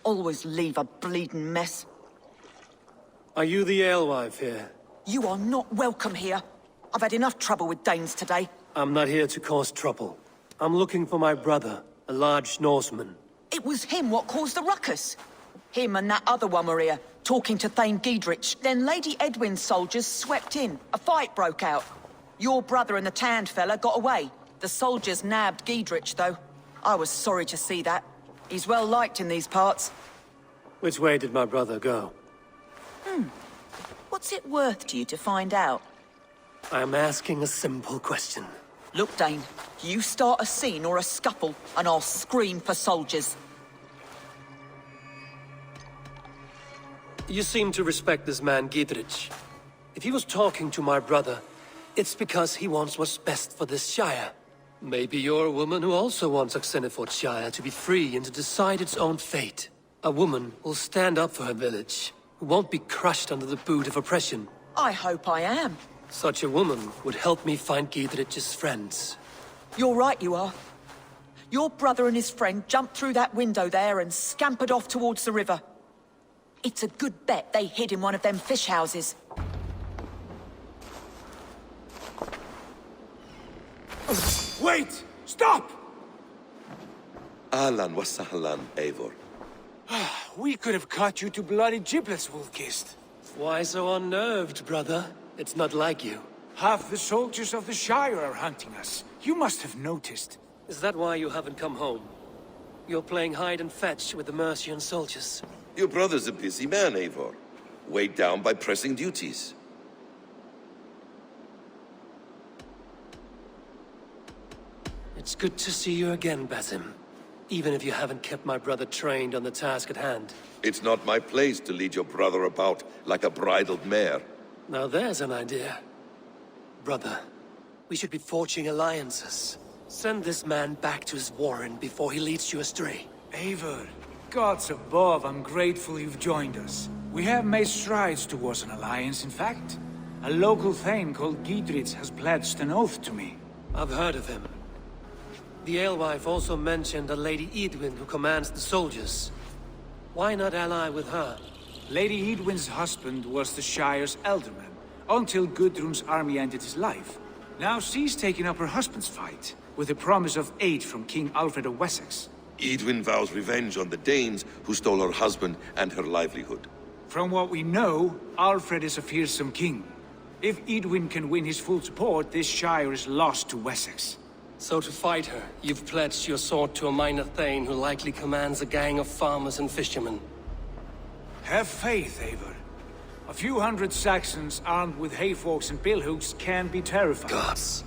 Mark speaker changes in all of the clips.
Speaker 1: Always leave a bleeding mess.
Speaker 2: Are you the alewife here?
Speaker 1: You are not welcome here. I've had enough trouble with Danes today.
Speaker 2: I'm not here to cause trouble. I'm looking for my brother, a large Norseman.
Speaker 1: It was him what caused the ruckus. Him and that other one were here, talking to Thane Giedrich. Then Lady Edwin's soldiers swept in. A fight broke out. Your brother and the tanned fella got away. The soldiers nabbed Giedrich, though. I was sorry to see that. He's well liked in these parts.
Speaker 2: Which way did my brother go?
Speaker 1: What's it worth to you to find out?
Speaker 2: I'm asking a simple question.
Speaker 1: Look, Dane, you start a scene or a scuffle, and I'll scream for soldiers.
Speaker 2: You seem to respect this man, Giedrich. If he was talking to my brother, it's because he wants what's best for this Shire. Maybe you're a woman who also wants Oxenford Shire to be free and to decide its own fate. A woman who'll stand up for her village, who won't be crushed under the boot of oppression.
Speaker 1: I hope I am.
Speaker 2: Such a woman would help me find Giedrich's friends.
Speaker 1: You're right, you are. Your brother and his friend jumped through that window there and scampered off towards the river. It's a good bet they hid in one of them fish houses.
Speaker 3: Wait! Stop!
Speaker 4: Ahlan wa sahlan, Eivor.
Speaker 3: We could have cut you to bloody giblets, Wolf-Kissed.
Speaker 2: Why so unnerved, brother? It's not like you.
Speaker 3: Half the soldiers of the Shire are hunting us. You must have noticed.
Speaker 2: Is that why you haven't come home? You're playing hide and fetch with the Mercian soldiers.
Speaker 4: Your brother's a busy man, Eivor. Weighed down by pressing duties.
Speaker 2: It's good to see you again, Basim. Even if you haven't kept my brother trained on the task at hand.
Speaker 4: It's not my place to lead your brother about like a bridled mare.
Speaker 2: Now there's an idea. Brother, we should be forging alliances. Send this man back to his warren before he leads you astray.
Speaker 3: Eivor, gods above, I'm grateful you've joined us. We have made strides towards an alliance, in fact. A local thane called Giedrich has pledged an oath to me.
Speaker 2: I've heard of him. The alewife also mentioned a Lady Edwin who commands the soldiers. Why not ally with her?
Speaker 3: Lady Edwin's husband was the Shire's elderman, until Gudrun's army ended his life. Now she's taken up her husband's fight, with the promise of aid from King Alfred of Wessex.
Speaker 4: Edwin vows revenge on the Danes who stole her husband and her livelihood.
Speaker 3: From what we know, Alfred is a fearsome king. If Edwin can win his full support, this Shire is lost to Wessex.
Speaker 2: So to fight her, you've pledged your sword to a minor thane who likely commands a gang of farmers and fishermen.
Speaker 3: Have faith, Eivor. A few hundred Saxons armed with hayforks and billhooks can be terrifying.
Speaker 2: Gods.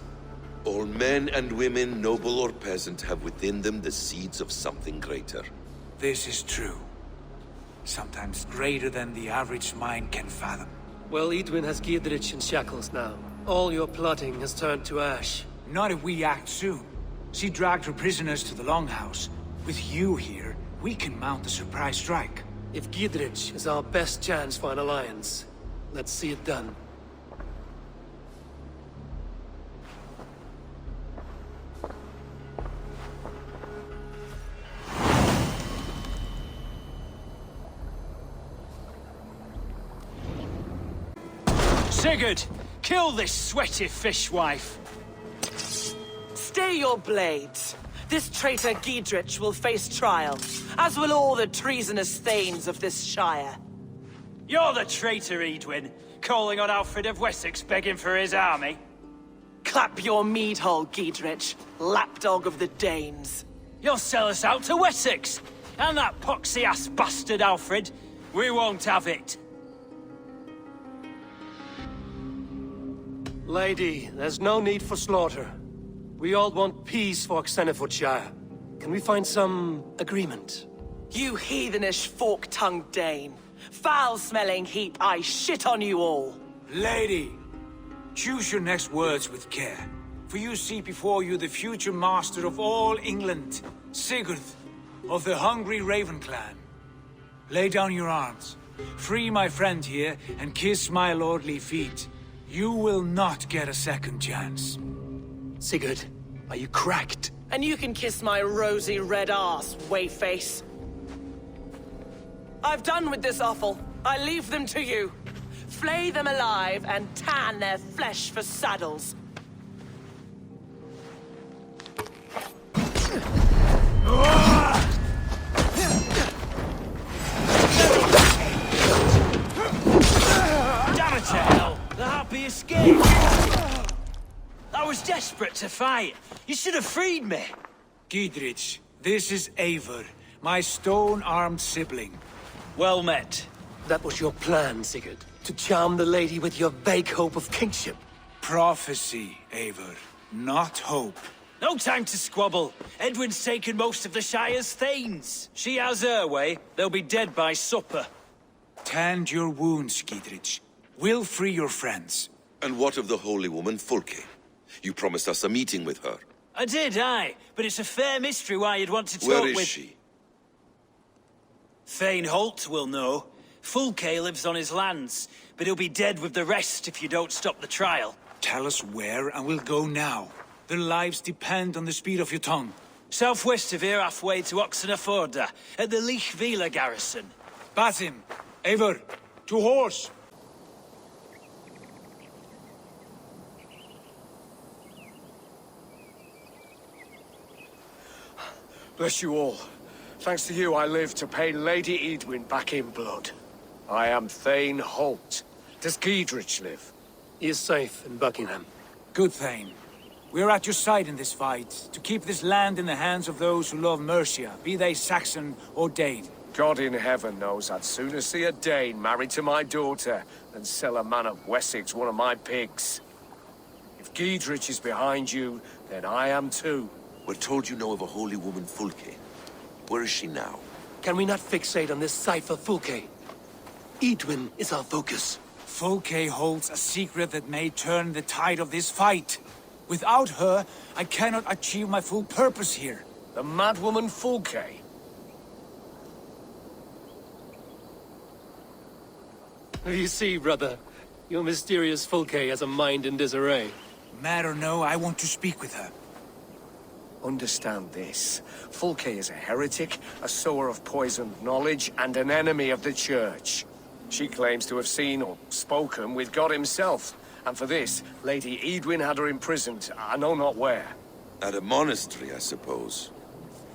Speaker 4: All men and women, noble or peasant, have within them the seeds of something greater.
Speaker 3: This is true. Sometimes greater than the average mind can fathom.
Speaker 2: Well, Edwin has Giedrich in shackles now. All your plotting has turned to ash.
Speaker 3: Not if we act soon. She dragged her prisoners to the Longhouse. With you here, we can mount a surprise strike.
Speaker 2: If Giedrich is our best chance for an alliance, let's see it done.
Speaker 5: Sigurd, kill this sweaty fishwife.
Speaker 6: Stay your blades. This traitor Giedrich will face trial, as will all the treasonous thanes of this shire.
Speaker 5: You're the traitor, Edwin, calling on Alfred of Wessex begging for his army.
Speaker 6: Clap your mead hole, Giedrich, lapdog of the Danes.
Speaker 5: You'll sell us out to Wessex, and that poxy-ass bastard Alfred. We won't have it.
Speaker 2: Lady, there's no need for slaughter. We all want peace for Oxenford Shire. Can we find some agreement?
Speaker 6: You heathenish fork-tongued Dane. Foul-smelling heap, I shit on you all.
Speaker 3: Lady, choose your next words with care. For you see before you the future master of all England, Sigurd, of the hungry Raven clan. Lay down your arms. Free my friend here and kiss my lordly feet. You will not get a second chance.
Speaker 2: Sigurd, are you cracked?
Speaker 6: And you can kiss my rosy red ass, wayface. I've done with this offal. I leave them to you. Flay them alive and tan their flesh for saddles.
Speaker 5: Damn it to hell! The happy escape! I was desperate to fight. You should have freed me.
Speaker 3: Giedrich, this is Eivor, my stone-armed sibling.
Speaker 5: Well met.
Speaker 2: That was your plan, Sigurd. To charm the lady with your vague hope of kingship.
Speaker 3: Prophecy, Eivor, not hope.
Speaker 5: No time to squabble. Edwin's taken most of the Shire's thanes. She has her way. They'll be dead by supper.
Speaker 3: Tend your wounds, Giedrich. We'll free your friends.
Speaker 4: And what of the holy woman Fulke? You promised us a meeting with her.
Speaker 5: I did, aye. But it's a fair mystery why you'd want to talk
Speaker 4: Where
Speaker 5: with...
Speaker 4: is she?
Speaker 5: Thane Holt will know. Fulke lives on his lands, but he'll be dead with the rest if you don't stop the trial.
Speaker 3: Tell us where, and we'll go now. Their lives depend on the speed of your tongue.
Speaker 5: Southwest of here, halfway to Oxenaforda, at the Lichvila garrison.
Speaker 3: Basim, Eivor, to horse!
Speaker 7: Bless you all. Thanks to you, I live to pay Lady Edwin back in blood. I am Thane Holt. Does Giedrich live?
Speaker 2: He is safe in Buckingham.
Speaker 3: Good Thane. We are at your side in this fight, to keep this land in the hands of those who love Mercia, be they Saxon or Dane.
Speaker 7: God in heaven knows I'd sooner see a Dane married to my daughter than sell a man of Wessex one of my pigs. If Giedrich is behind you, then I am too.
Speaker 4: We're told you know of a holy woman Fulke. Where is she now?
Speaker 2: Can we not fixate on this cipher, Fulke? Edwin is our focus.
Speaker 3: Fulke holds a secret that may turn the tide of this fight. Without her, I cannot achieve my full purpose here.
Speaker 7: The madwoman Fulke?
Speaker 2: You see, brother, your mysterious Fulke has a mind in disarray.
Speaker 3: Mad or no, I want to speak with her.
Speaker 7: Understand this. Fulke is a heretic, a sower of poisoned knowledge, and an enemy of the Church. She claims to have seen or spoken with God himself. And for this, Lady Edwin had her imprisoned, I know not where.
Speaker 4: At a monastery, I suppose.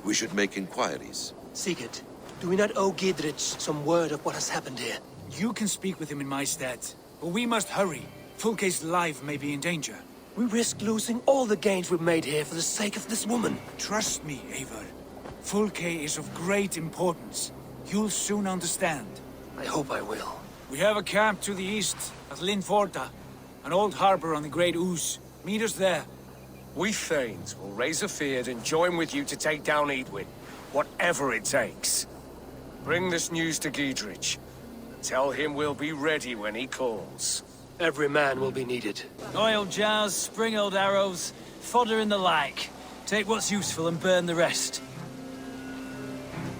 Speaker 4: We should make inquiries.
Speaker 2: Sigurd, do we not owe Giedrich some word of what has happened here?
Speaker 3: You can speak with him in my stead, but we must hurry. Fulke's life may be in danger.
Speaker 2: We risk losing all the gains we've made here for the sake of this woman.
Speaker 3: Trust me, Eivor. Fulke is of great importance. You'll soon understand.
Speaker 2: I hope I will.
Speaker 3: We have a camp to the east, at Linforta. An old harbor on the Great Ouse. Meet us there.
Speaker 7: We Thanes will raise a feard and join with you to take down Edwin, whatever it takes. Bring this news to Giedrich, and tell him we'll be ready when he calls.
Speaker 2: Every man will be needed.
Speaker 5: Oil jars, spring-oiled arrows, fodder and the like. Take what's useful and burn the rest.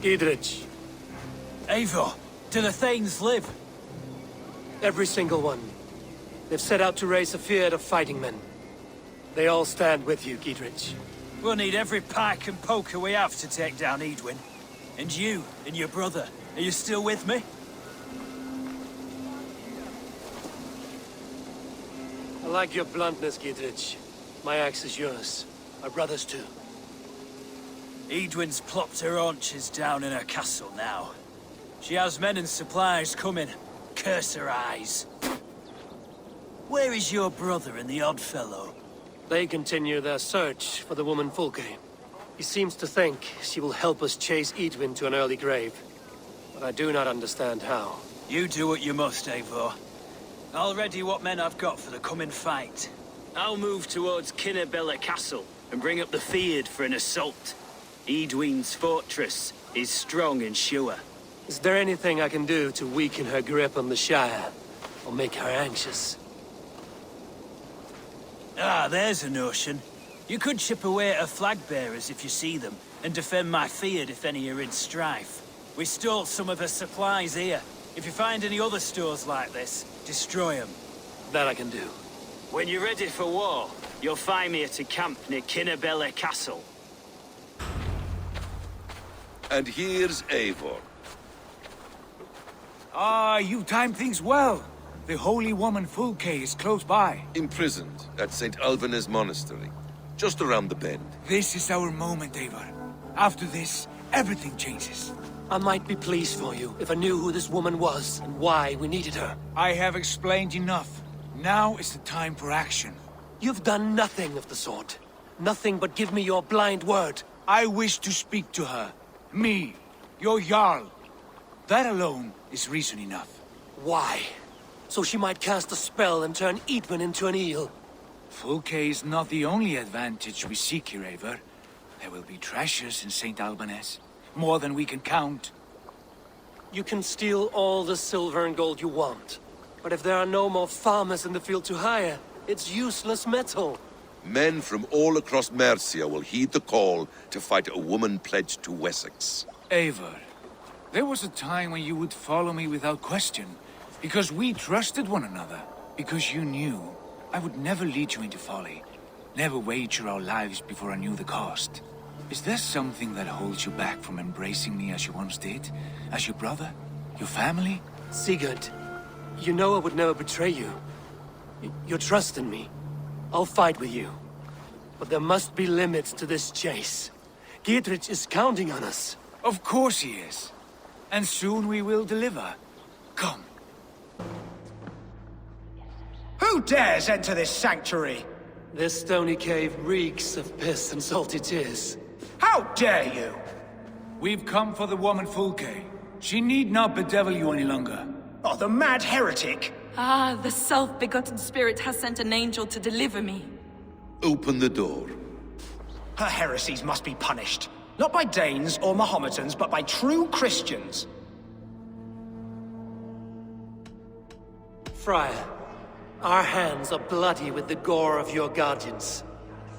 Speaker 2: Giedrich,
Speaker 5: Eivor, do the Thanes live?
Speaker 2: every single one. They've set out to raise a fear of fighting men. They all stand with you, Giedrich.
Speaker 5: We'll need every pike and poker we have to take down Edwin. And you, and your brother, are you still with me?
Speaker 2: I like your bluntness, Giedrich. My axe is yours. Our brother's too.
Speaker 5: Edwin's plopped her haunches down in her castle now. She has men and supplies coming. Curse her eyes. Where is your brother and the odd fellow?
Speaker 2: They continue their search for the woman Fulke. He seems to think she will help us chase Edwin to an early grave. But I do not understand how.
Speaker 5: You do what you must, Eivor. I'll ready what men I've got for the coming fight. I'll move towards Kinnabella Castle and bring up the feared for an assault. Edwin's fortress is strong and sure.
Speaker 2: Is there anything I can do to weaken her grip on the Shire? Or make her anxious?
Speaker 5: Ah, there's a notion. You could chip away at her flag-bearers if you see them, and defend my feared if any are in strife. We stole some of her supplies here. If you find any other stores like this, destroy them.
Speaker 2: That I can do.
Speaker 5: When you're ready for war, you'll find me at a camp near Kinnabella Castle.
Speaker 4: And here's Eivor.
Speaker 3: Ah, you timed things well. The holy woman Fulke is close by.
Speaker 4: Imprisoned at St. Alban's Monastery, just around the bend.
Speaker 3: This is our moment, Eivor. After this, everything changes.
Speaker 2: I might be pleased for you if I knew who this woman was and why we needed her.
Speaker 3: I have explained enough. Now is the time for action.
Speaker 2: You've done nothing of the sort. Nothing but give me your blind word.
Speaker 3: I wish to speak to her. Me, your Jarl. That alone is reason enough.
Speaker 2: Why? So she might cast a spell and turn Eadwyn into an eel.
Speaker 3: Fulke is not the only advantage we seek here, Eivor. There will be treasures in St. Alban's. More than we can count.
Speaker 2: You can steal all the silver and gold you want. But if there are no more farmers in the field to hire, it's useless metal.
Speaker 4: Men from all across Mercia will heed the call to fight a woman pledged to Wessex.
Speaker 3: Eivor, there was a time when you would follow me without question. Because we trusted one another. Because you knew I would never lead you into folly. Never wager our lives before I knew the cost. Is there something that holds you back from embracing me as you once did? As your brother? Your family?
Speaker 2: Sigurd, you know I would never betray you. Your trust in me. I'll fight with you. But there must be limits to this chase. Giedrich is counting on us.
Speaker 3: Of course he is. And soon we will deliver. Come.
Speaker 8: Who dares enter this sanctuary?
Speaker 2: This stony cave reeks of piss and salty tears.
Speaker 8: How dare you?
Speaker 3: We've come for the woman Fulke. She need not bedevil you any longer.
Speaker 8: Oh, the mad heretic!
Speaker 9: Ah, the self-begotten spirit has sent an angel to deliver me.
Speaker 4: Open the door.
Speaker 8: Her heresies must be punished. Not by Danes or Mohammedans, but by true Christians.
Speaker 2: Friar, our hands are bloody with the gore of your guardians.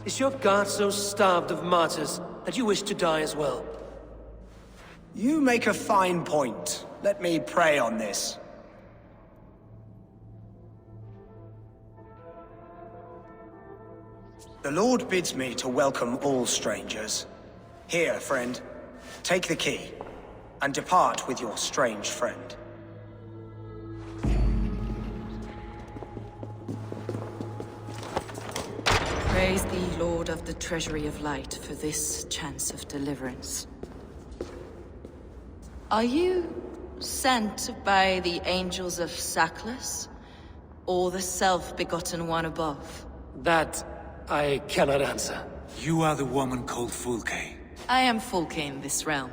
Speaker 2: Is your God so starved of martyrs that you wish to die as well?
Speaker 8: You make a fine point. Let me pray on this. The Lord bids me to welcome all strangers. Here, friend, take the key, and depart with your strange friend.
Speaker 9: Praise thee, Lord of the Treasury of Light, for this chance of deliverance. Are you sent by the angels of Saklas, or the self-begotten one above?
Speaker 2: That I cannot answer.
Speaker 3: You are the woman called Fulke.
Speaker 9: I am Fulke in this realm,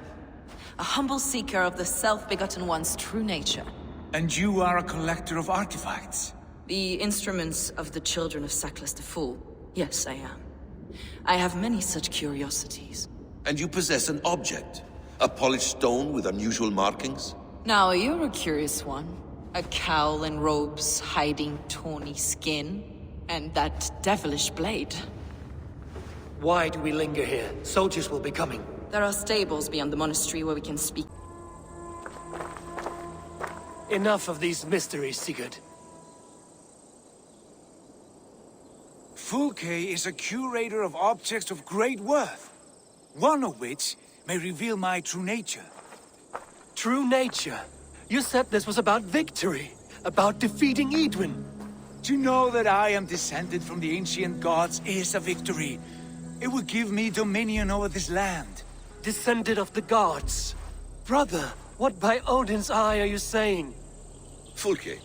Speaker 9: a humble seeker of the self-begotten one's true nature.
Speaker 3: And you are a collector of artifacts.
Speaker 9: The instruments of the children of Saklas the Fool. Yes, I am. I have many such curiosities.
Speaker 4: And you possess an object. A polished stone with unusual markings?
Speaker 9: Now, you're a curious one. A cowl and robes hiding tawny skin. And that devilish blade.
Speaker 2: Why do we linger here? Soldiers will be coming.
Speaker 9: There are stables beyond the monastery where we can speak.
Speaker 2: Enough of these mysteries, Sigurd.
Speaker 3: Fulke is a curator of objects of great worth. One of which may reveal my true nature.
Speaker 2: True nature? You said this was about victory. About defeating Eadwyn.
Speaker 3: To know that I am descended from the ancient gods is a victory. It will give me dominion over this land.
Speaker 2: Descended of the gods. Brother, what by Odin's eye are you saying?
Speaker 4: Fulke,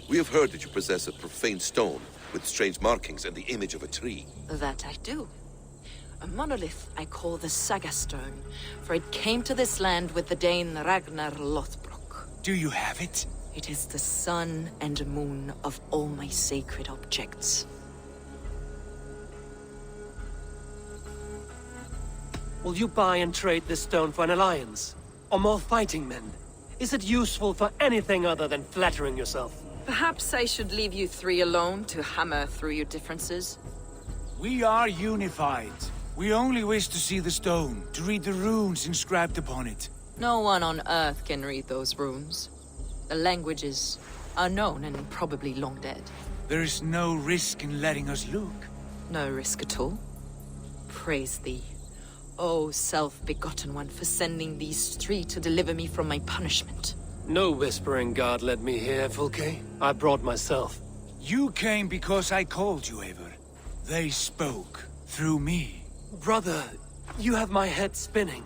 Speaker 4: we have heard that you possess a profane stone with strange markings and the image of a tree.
Speaker 9: That I do. A monolith I call the Saga Stone, for it came to this land with the Dane Ragnar Lothbrok.
Speaker 3: Do you have it?
Speaker 9: It is the sun and moon of all my sacred objects.
Speaker 2: Will you buy and trade this stone for an alliance? Or more fighting men? Is it useful for anything other than flattering yourself?
Speaker 9: Perhaps I should leave you three alone to hammer through your differences.
Speaker 3: We are unified. We only wish to see the stone, to read the runes inscribed upon it.
Speaker 9: No one on Earth can read those runes. The languages are known and probably long dead.
Speaker 3: There is no risk in letting us look.
Speaker 9: No risk at all. Praise thee, O self-begotten one, for sending these three to deliver me from my punishment.
Speaker 2: No Whispering God led me here, Fulke. I brought myself.
Speaker 3: You came because I called you, Eivor. They spoke through me.
Speaker 2: Brother, you have my head spinning.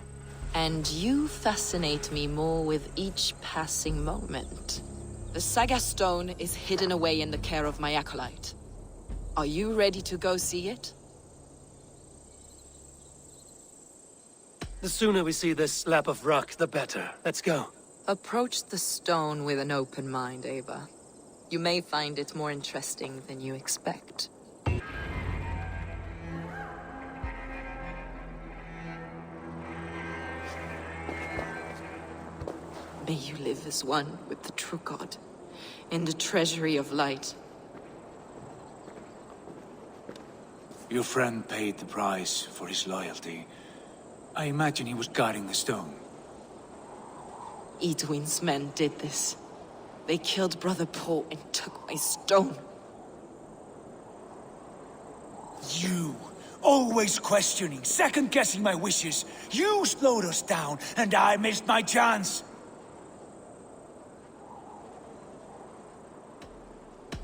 Speaker 9: And you fascinate me more with each passing moment. The Saga Stone is hidden away in the care of my acolyte. Are you ready to go see it?
Speaker 2: The sooner we see this slab of rock, the better. Let's go.
Speaker 9: Approach the stone with an open mind, Ava. You may find it more interesting than you expect. May you live as one with the true God, in the treasury of light.
Speaker 3: Your friend paid the price for his loyalty. I imagine he was guarding the stone.
Speaker 9: Edwin's men did this. They killed Brother Paul and took my stone.
Speaker 3: You, always questioning, second-guessing my wishes. You slowed us down, and I missed my chance.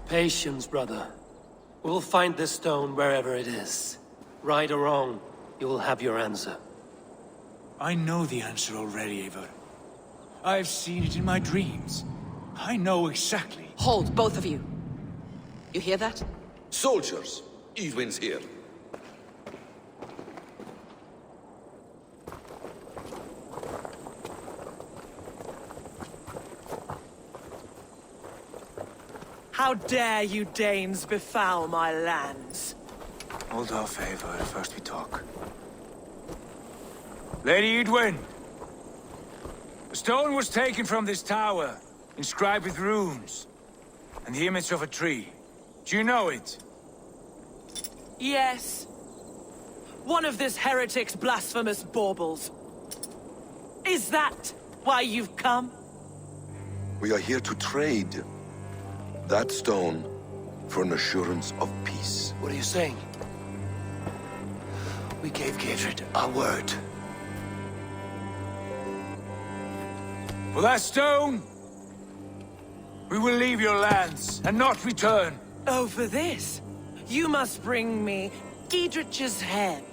Speaker 2: Patience, brother. We'll find this stone wherever it is. Right or wrong, you will have your answer.
Speaker 3: I know the answer already, Eivor. I've seen it in my dreams. I know exactly.
Speaker 9: Hold, both of you. You hear that?
Speaker 4: Soldiers, Edwin's here.
Speaker 6: How dare you Danes befoul my lands?
Speaker 3: Hold off, Eivor. First we talk. Lady Edwin! A stone was taken from this tower, inscribed with runes, and the image of a tree. Do you know it?
Speaker 6: Yes. One of this heretic's blasphemous baubles. Is that why you've come?
Speaker 4: We are here to trade that stone for an assurance of peace.
Speaker 2: What are you saying? We gave Gidred our word.
Speaker 3: For that stone, we will leave your lands and not return.
Speaker 6: Oh, for this, you must bring me Giedrich's head.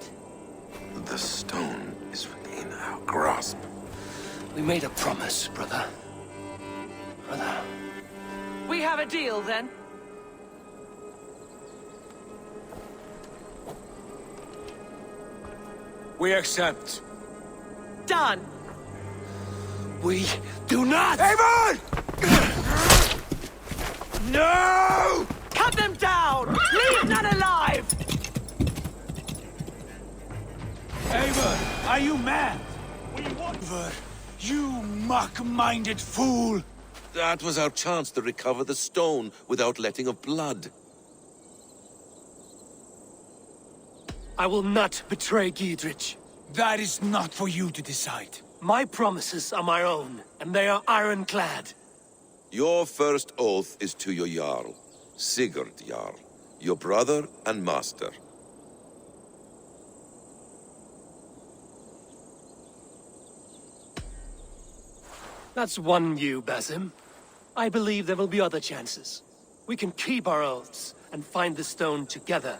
Speaker 4: The stone is within our grasp.
Speaker 2: We made a promise, brother. Brother.
Speaker 6: We have a deal, then?
Speaker 3: We accept.
Speaker 6: Done.
Speaker 2: We do not!
Speaker 3: Eivor! No!
Speaker 6: Cut them down! Leave none alive!
Speaker 3: Eivor, are you mad? Eivor, you mock-minded fool!
Speaker 4: That was our chance to recover the stone without letting of blood.
Speaker 2: I will not betray Giedrich.
Speaker 3: That is not for you to decide.
Speaker 2: My promises are my own, and they are ironclad.
Speaker 4: Your first oath is to your Jarl, Sigurd Jarl, your brother and master.
Speaker 2: That's one view, Basim. I believe there will be other chances. We can keep our oaths and find the stone together.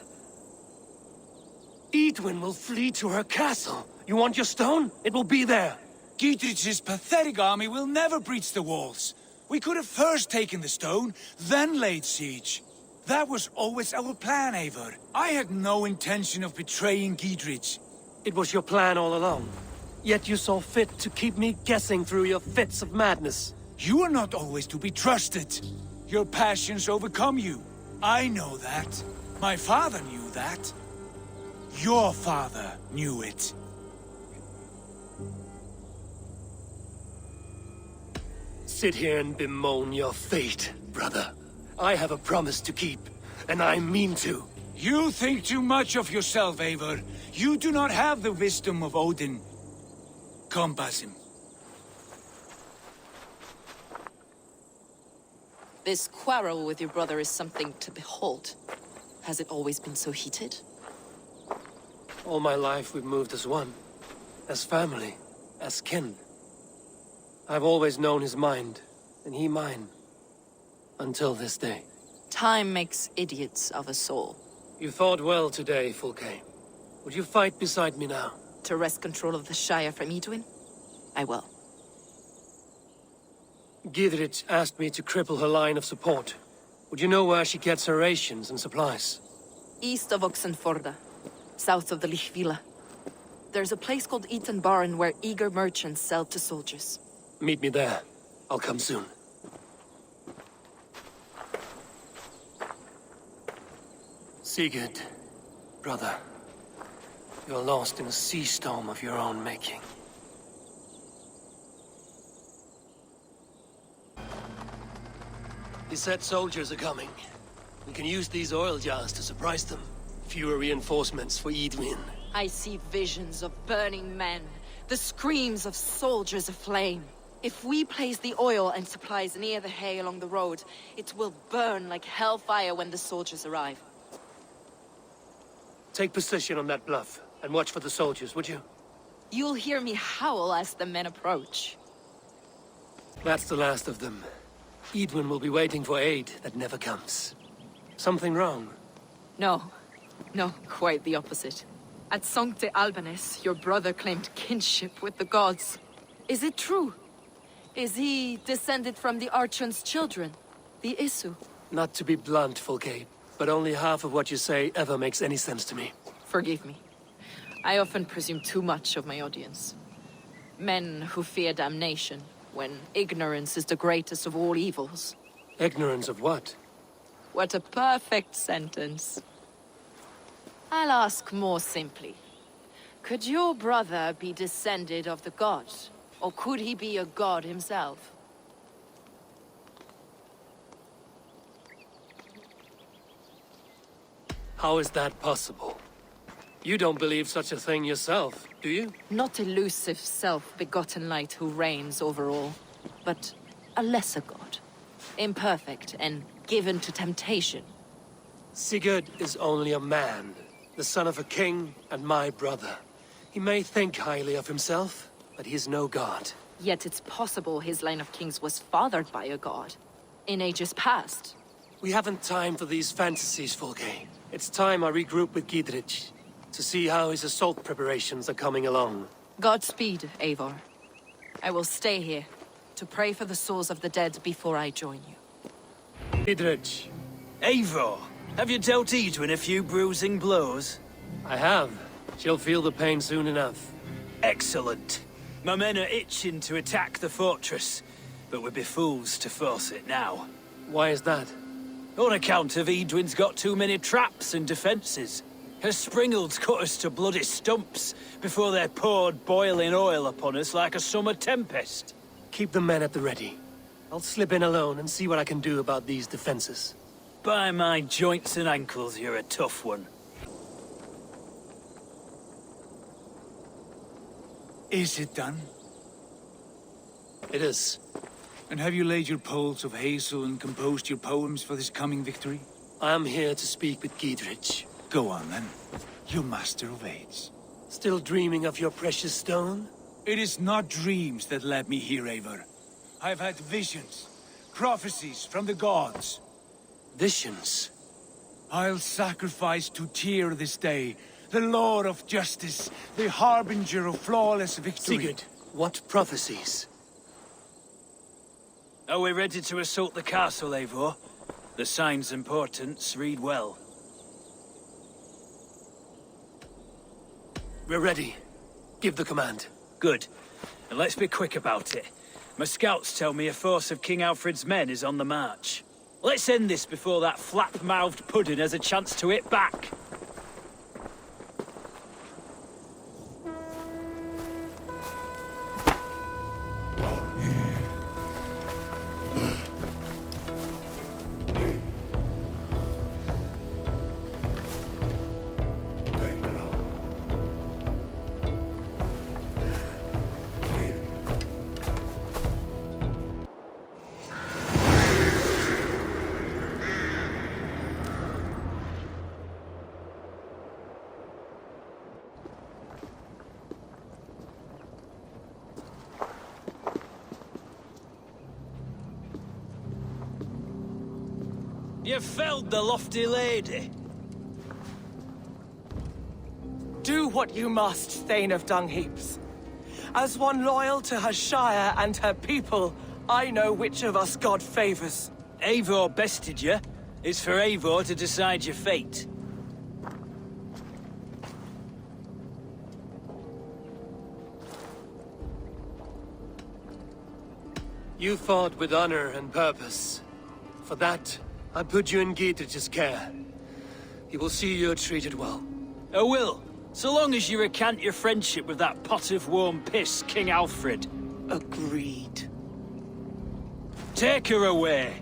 Speaker 2: Edwin will flee to her castle. You want your stone? It will be there.
Speaker 3: Giedrich's pathetic army will never breach the walls. We could have first taken the stone, then laid siege. That was always our plan, Eivor. I had no intention of betraying Giedrich.
Speaker 2: It was your plan all along. Yet you saw fit to keep me guessing through your fits of madness.
Speaker 3: You are not always to be trusted. Your passions overcome you. I know that. My father knew that. Your father knew it.
Speaker 2: Sit here and bemoan your fate, brother. I have a promise to keep, and I mean to.
Speaker 3: You think too much of yourself, Eivor. You do not have the wisdom of Odin. Come, Basim.
Speaker 9: This quarrel with your brother is something to behold. Has it always been so heated?
Speaker 2: All my life we've moved as one. As family. As kin. I've always known his mind, and he mine. Until this day.
Speaker 9: Time makes idiots of us all.
Speaker 2: You fought well today, Fulke. Would you fight beside me now?
Speaker 9: To wrest control of the Shire from Edwin? I will.
Speaker 2: Gidrich asked me to cripple her line of support. Would you know where she gets her rations and supplies?
Speaker 9: East of Oxenforda, south of the Lichvila. There's a place called Eaton Barn where eager merchants sell to soldiers.
Speaker 2: Meet me there. I'll come soon. Sigurd, brother, you're lost in a sea storm of your own making. He said soldiers are coming. We can use these oil jars to surprise them. Fewer reinforcements for Edwin.
Speaker 9: I see visions of burning men, the screams of soldiers aflame. If we place the oil and supplies near the hay along the road, it will burn like hellfire when the soldiers arrive.
Speaker 2: Take position on that bluff, and watch for the soldiers, would you?
Speaker 9: You'll hear me howl as the men approach.
Speaker 2: That's the last of them. Edwin will be waiting for aid that never comes. Something wrong?
Speaker 9: No, quite the opposite. At Sancte Albanus, your brother claimed kinship with the gods. Is it true? Is he descended from the Archon's children, the Isu?
Speaker 2: Not to be blunt, Fulke, but only half of what you say ever makes any sense to me.
Speaker 9: Forgive me. I often presume too much of my audience. Men who fear damnation, when ignorance is the greatest of all evils.
Speaker 2: Ignorance of what?
Speaker 9: What a perfect sentence. I'll ask more simply. Could your brother be descended of the gods? Or could he be a god himself?
Speaker 2: How is that possible? You don't believe such a thing yourself, do you?
Speaker 9: Not elusive self-begotten light who reigns over all, but a lesser god. Imperfect and given to temptation.
Speaker 2: Sigurd is only a man, the son of a king and my brother. He may think highly of himself, but he is no god.
Speaker 9: Yet it's possible his line of kings was fathered by a god. In ages past.
Speaker 2: We haven't time for these fantasies, Fulke. It's time I regroup with Gidrich, to see how his assault preparations are coming along.
Speaker 9: Godspeed, Eivor. I will stay here, to pray for the souls of the dead before I join you.
Speaker 2: Gidrich.
Speaker 5: Eivor, have you dealt Edwin a few bruising blows?
Speaker 2: I have. She'll feel the pain soon enough.
Speaker 5: Excellent. My men are itching to attack the fortress, but we'd be fools to force it now.
Speaker 2: Why is that?
Speaker 5: On account of Edwin's got too many traps and defenses. Her springalds cut us to bloody stumps before they poured boiling oil upon us like a summer tempest.
Speaker 2: Keep the men at the ready. I'll slip in alone and see what I can do about these defenses.
Speaker 5: By my joints and ankles, you're a tough one.
Speaker 3: Is it done?
Speaker 2: It is.
Speaker 3: And have you laid your poles of hazel and composed your poems for this coming victory?
Speaker 2: I am here to speak with Gidrich.
Speaker 3: Go on, then. You master of aids.
Speaker 2: Still dreaming of your precious stone?
Speaker 3: It is not dreams that led me here, Eivor. I've had visions, prophecies from the gods.
Speaker 2: Visions?
Speaker 3: I'll sacrifice to Tyr this day, the Lord of Justice, the harbinger of flawless victory.
Speaker 2: Sigurd, what prophecies?
Speaker 5: Are we ready to assault the castle, Eivor? The signs and portents read well.
Speaker 2: We're ready. Give the command.
Speaker 5: Good. And let's be quick about it. My scouts tell me a force of King Alfred's men is on the march. Let's end this before that flap-mouthed pudding has a chance to hit back. You felled the lofty lady.
Speaker 6: Do what you must, Thane of Dungheaps. As one loyal to her shire and her people, I know which of us God favors.
Speaker 5: Eivor bested you. It's for Eivor to decide your fate.
Speaker 2: You fought with honor and purpose. For that, I put you in Gidrich's care. He will see you're treated well.
Speaker 5: I will, so long as you recant your friendship with that pot of warm piss, King Alfred.
Speaker 6: Agreed.
Speaker 5: Take her away.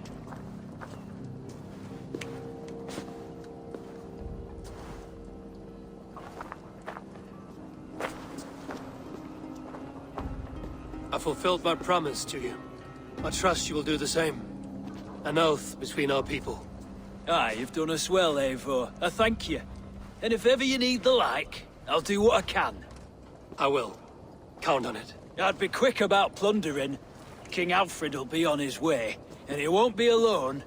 Speaker 2: I fulfilled my promise to you. I trust you will do the same. An oath between our people.
Speaker 5: Aye, you've done us well, Eivor. I thank you. And if ever you need the like, I'll do what I can.
Speaker 2: I will. Count on it.
Speaker 5: I'd be quick about plundering. King Alfred will be on his way, and he won't be alone.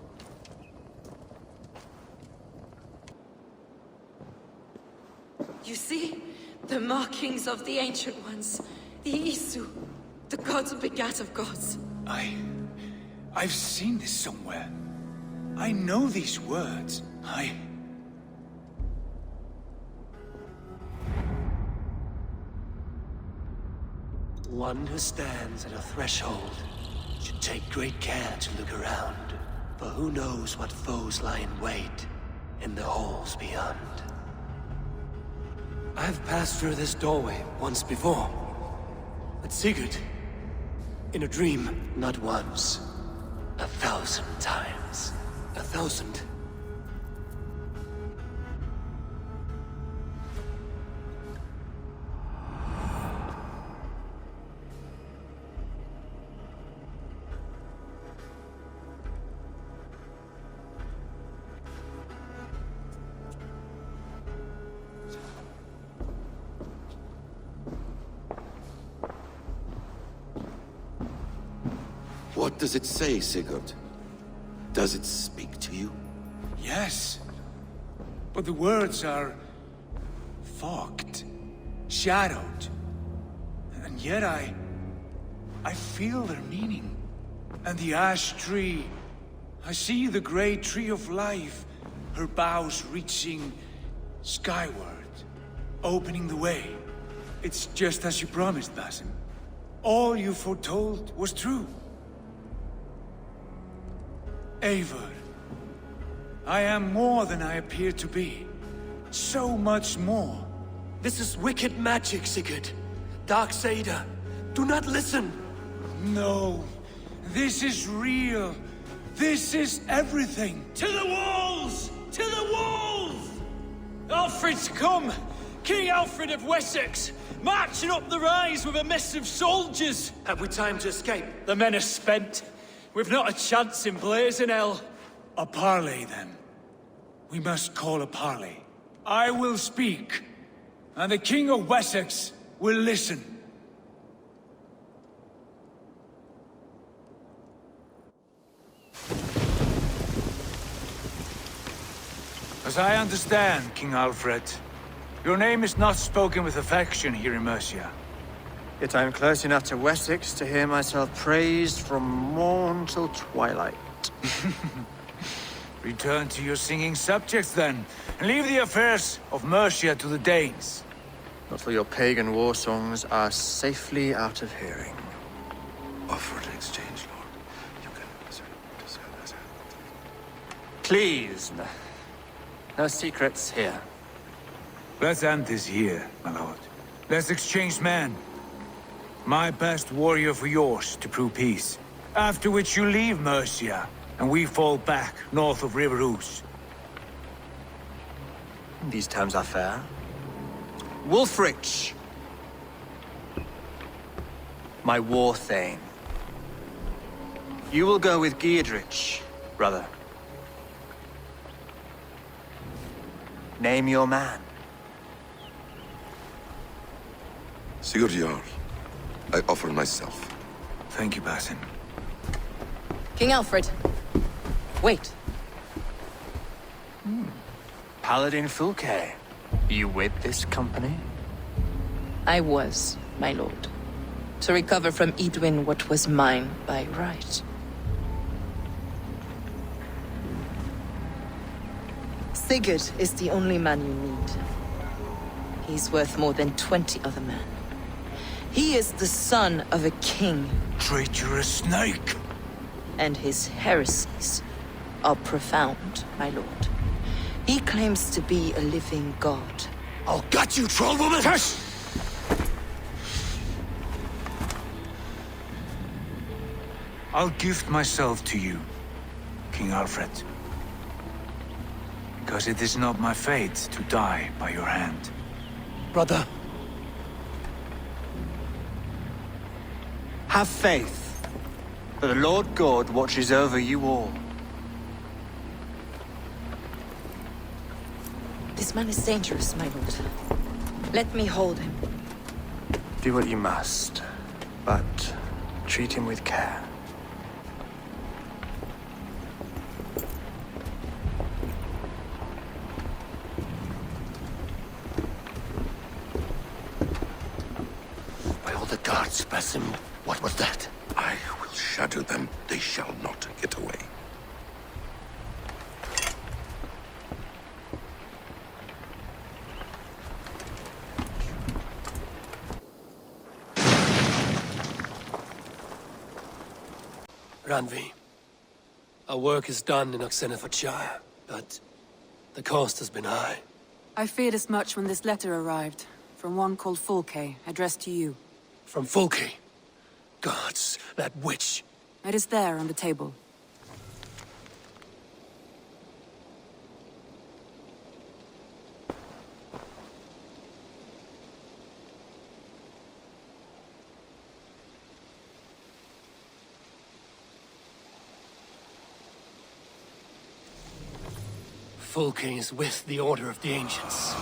Speaker 10: You see? The markings of the Ancient Ones. The Isu. The gods begat of gods.
Speaker 3: I've seen this somewhere. I know these words.
Speaker 2: One who stands at a threshold should take great care to look around, for who knows what foes lie in wait in the halls beyond. I've passed through this doorway once before, but Sigurd, in a dream, not once, 1,000 times. 1,000.
Speaker 4: What does it say, Sigurd? Does it speak to you?
Speaker 3: Yes. But the words are fogged, shadowed. And yet I feel their meaning. And the ash tree, I see the great tree of life, her boughs reaching skyward, opening the way. It's just as you promised, Basim. All you foretold was true. Eivor, I am more than I appear to be. So much more.
Speaker 2: This is wicked magic, Sigurd. Darkseid, do not listen.
Speaker 3: No, this is real. This is everything.
Speaker 5: To the walls! To the walls! Alfred's come! King Alfred of Wessex! Marching up the rise with a mess of soldiers!
Speaker 2: Have we time to escape?
Speaker 5: The men are spent. We've not a chance in blazing hell.
Speaker 3: A parley, then. We must call a parley. I will speak, and the King of Wessex will listen. As I understand, King Alfred, your name is not spoken with affection here in Mercia.
Speaker 11: Yet I am close enough to Wessex to hear myself praised from morn till twilight.
Speaker 3: Return to your singing subjects, then, and leave the affairs of Mercia to the Danes.
Speaker 11: Not till your pagan war songs are safely out of hearing.
Speaker 4: Offer an exchange, Lord. You can...
Speaker 11: Please, no secrets here.
Speaker 3: Let's end this here, my lord. Let's exchange men. My best warrior for yours to prove peace. After which you leave Mercia, and we fall back north of River Ouse.
Speaker 11: These terms are fair. Wulfrich! My war thane. You will go with Gidrich, brother. Name your man.
Speaker 4: Sigurd Jarl, I offer myself.
Speaker 3: Thank you, Basim.
Speaker 9: King Alfred. Wait.
Speaker 11: Paladin Fulke, you with this company?
Speaker 9: I was, my lord. To recover from Edwin what was mine by right. Sigurd is the only man you need. He's worth more than 20 other men. He is the son of a king.
Speaker 3: Traitorous snake!
Speaker 9: And his heresies are profound, my lord. He claims to be a living god.
Speaker 3: I'll gut you, troll woman! Hush! I'll gift myself to you, King Alfred. Because it is not my fate to die by your hand.
Speaker 2: Brother,
Speaker 11: Have faith, for the Lord God watches over you all.
Speaker 9: This man is dangerous, my lord. Let me hold him.
Speaker 11: Do what you must, but treat him with care.
Speaker 4: By all the gods, Basim, what was that? I will shatter them. They shall not get away.
Speaker 2: Randvi, our work is done in Oxenfordshire, but the cost has been high.
Speaker 12: I feared as much when this letter arrived, from one called Fulke, addressed to you.
Speaker 2: From Fulke? Gods, that witch!
Speaker 12: It is there on the table.
Speaker 2: Fulke is with the Order of the Ancients.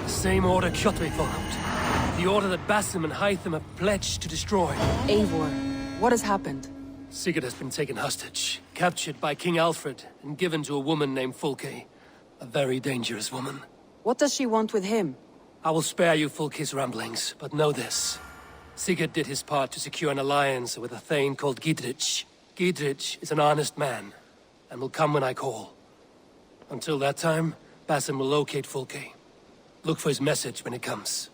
Speaker 2: The same order Kjotve followed. The order that Basim and Hytham have pledged to destroy.
Speaker 12: Eivor, what has happened?
Speaker 2: Sigurd has been taken hostage, captured by King Alfred, and given to a woman named Fulke. A very dangerous woman.
Speaker 12: What does she want with him?
Speaker 2: I will spare you Fulke's ramblings, but know this. Sigurd did his part to secure an alliance with a thane called Gidrich. Gidrich is an honest man, and will come when I call. Until that time, Basim will locate Fulke. Look for his message when it comes.